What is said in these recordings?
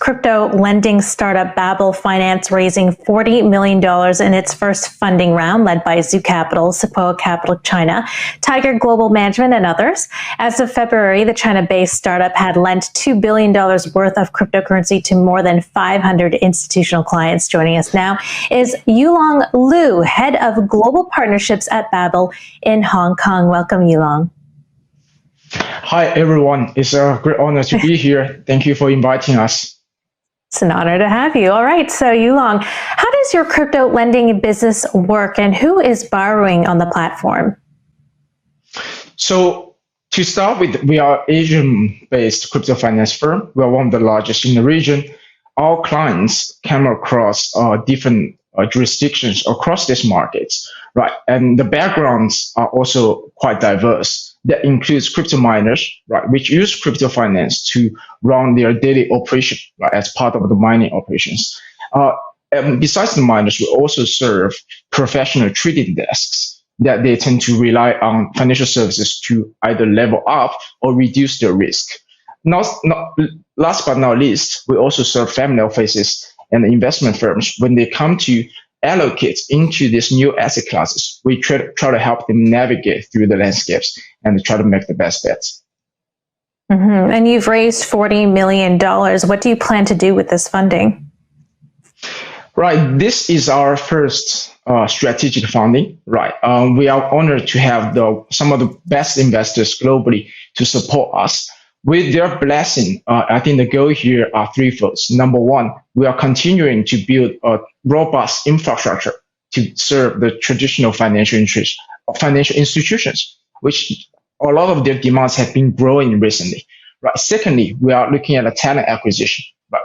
Crypto lending startup Babel Finance raising $40 million in its first funding round, led by Zoo Capital, Sepoa Capital China, Tiger Global Management, and others. As of February, the China-based startup had lent $2 billion worth of cryptocurrency to more than 500 institutional clients. Joining us now is Yulong Liu, head of global partnerships at Babel in Hong Kong. Welcome, Yulong. Hi, everyone. It's a great honor to be here. Thank you for inviting us. It's an honor to have you. All right. So Yulong, how does your crypto lending business work and who is borrowing on the platform? So to start with, we are Asian-based crypto finance firm. We are one of the largest in the region. Our clients come across different jurisdictions across these markets, right? And the backgrounds are also quite diverse. That includes crypto miners, right, which use crypto finance to run their daily operation, right, as part of the mining operations. And besides the miners, we also serve professional trading desks that they tend to rely on financial services to either level up or reduce their risk. Last but not least, we also serve family offices and investment firms when they come to allocate into these new asset classes. We try to help them navigate through the landscapes and try to make the best bets. Mm-hmm. And you've raised $40 million. What do you plan to do with this funding? Right. This is our first strategic funding. Right. We are honored to have some of the best investors globally to support us. With their blessing, I think the goal here are threefold. Number one, we are continuing to build a robust infrastructure to serve the traditional financial institutions, which a lot of their demands have been growing recently. Right. Secondly, we are looking at a talent acquisition. Right.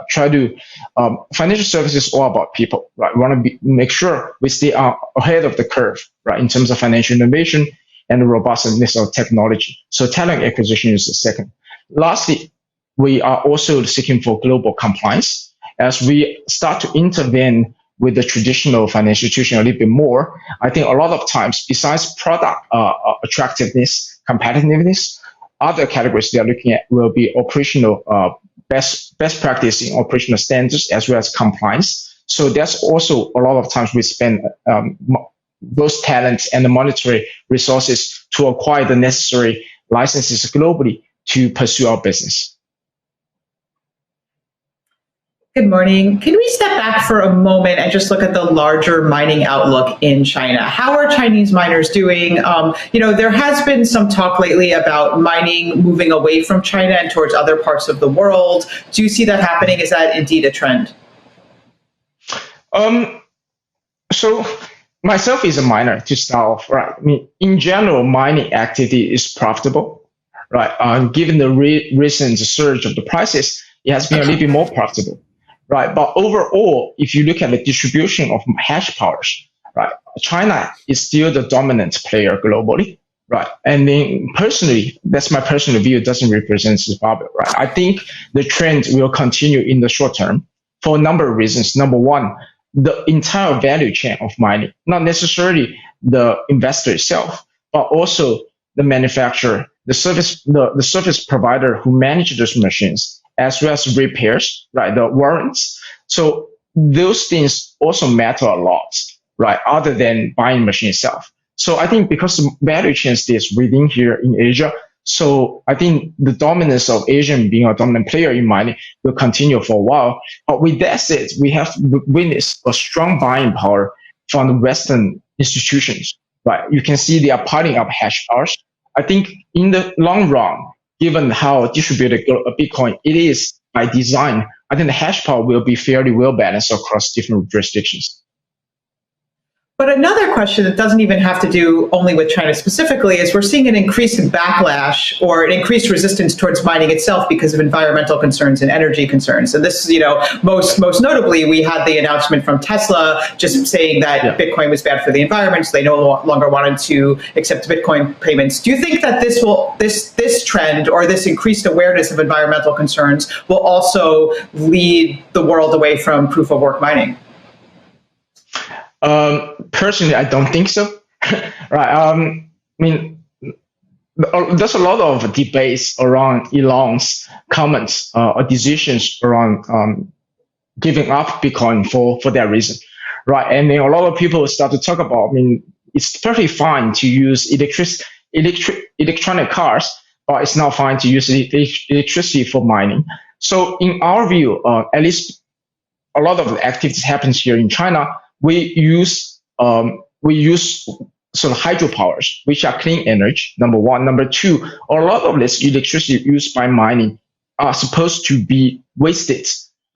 Financial services is all about people. Right. We want to make sure we stay ahead of the curve. Right. In terms of financial innovation and the robustness of technology. So talent acquisition is the second. Lastly, we are also seeking for global compliance as we start to intervene with the traditional financial institution a little bit more. I think a lot of times, besides product attractiveness, competitiveness, other categories they are looking at will be operational best practice in operational standards as well as compliance. So that's also a lot of times we spend those talents and the monetary resources to acquire the necessary licenses globally to pursue our business. Good morning. Can we step back for a moment and just look at the larger mining outlook in China? How are Chinese miners doing? There has been some talk lately about mining moving away from China and towards other parts of the world. Do you see that happening? Is that indeed a trend? So myself is a miner to start off, right? I mean, in general, mining activity is profitable. Right, given the recent surge of the prices, it has been a little bit more profitable, right? But overall, if you look at the distribution of hash powers, right, China is still the dominant player globally, right? And then personally, that's my personal view, it doesn't represent Babel, right? I think the trend will continue in the short term for a number of reasons. Number one, the entire value chain of mining, not necessarily the investor itself, but also the manufacturer, the service provider who manage those machines, as well as repairs, right? The warrants. So those things also matter a lot, right? Other than buying machine itself. So I think because the value chain stays within here in Asia, so I think the dominance of Asian being a dominant player in mining will continue for a while. But with that said, we have witnessed a strong buying power from the Western institutions, right? You can see they are piling up hash powers. I think in the long run, given how distributed Bitcoin it is by design, I think the hash power will be fairly well balanced across different jurisdictions. But another question that doesn't even have to do only with China specifically is we're seeing an increased backlash or an increased resistance towards mining itself because of environmental concerns and energy concerns. And this, most notably, we had the announcement from Tesla just saying that Bitcoin was bad for the environment, so they no longer wanted to accept Bitcoin payments. Do you think that this trend or this increased awareness of environmental concerns will also lead the world away from proof of work mining? Personally, I don't think so. Right. I mean, there's a lot of debates around Yulong's comments or decisions around giving up Bitcoin for that reason, right? And then a lot of people start to talk about, I mean, it's perfectly fine to use electronic cars, but it's not fine to use electricity for mining. So in our view, at least a lot of the activities happens here in China. We use sort of hydropowers, which are clean energy, number one. Number two, a lot of this electricity used by mining are supposed to be wasted,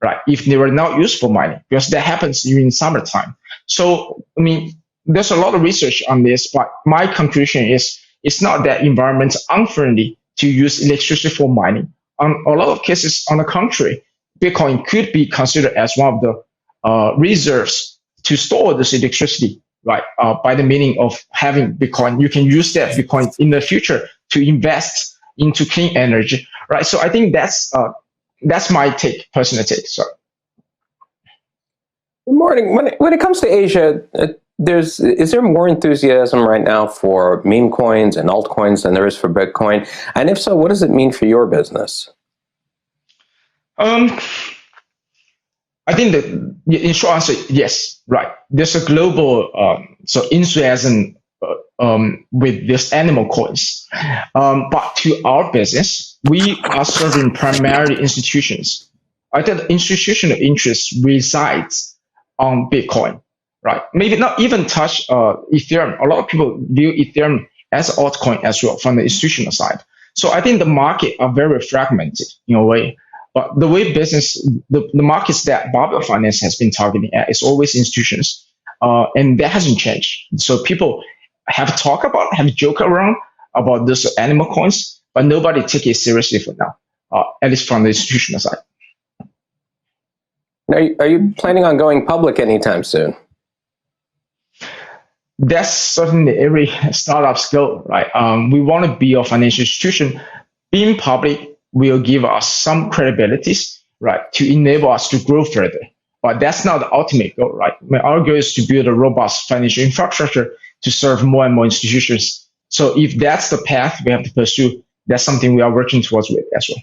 right, if they were not used for mining, because that happens during summertime. So, I mean, there's a lot of research on this, but my conclusion is it's not that environment unfriendly to use electricity for mining. On a lot of cases, on the contrary, Bitcoin could be considered as one of the reserves to store this electricity, right? By the meaning of having Bitcoin, you can use that Bitcoin in the future to invest into clean energy, right? So I think that's my take, personal take. So. Good morning. When it comes to Asia, is there more enthusiasm right now for meme coins and altcoins than there is for Bitcoin? And if so, what does it mean for your business? I think that in short answer, yes, right. There's a global enthusiasm with these animal coins. But to our business, we are serving primarily institutions. I think the institutional interest resides on Bitcoin, right? Maybe not even touch Ethereum. A lot of people view Ethereum as altcoin as well from the institutional side. So I think the market are very fragmented in a way. But the way business, the markets that Babel Finance has been targeting at is always institutions, and that hasn't changed. So people have joke around about this animal coins, but nobody take it seriously for now, at least from the institutional side. Now, are you planning on going public anytime soon? That's certainly every startup's goal, right? We want to be a financial institution. Being public will give us some credibilities, right, to enable us to grow further. But that's not the ultimate goal, right? Our goal is to build a robust financial infrastructure to serve more and more institutions. So if that's the path we have to pursue, that's something we are working towards with as well.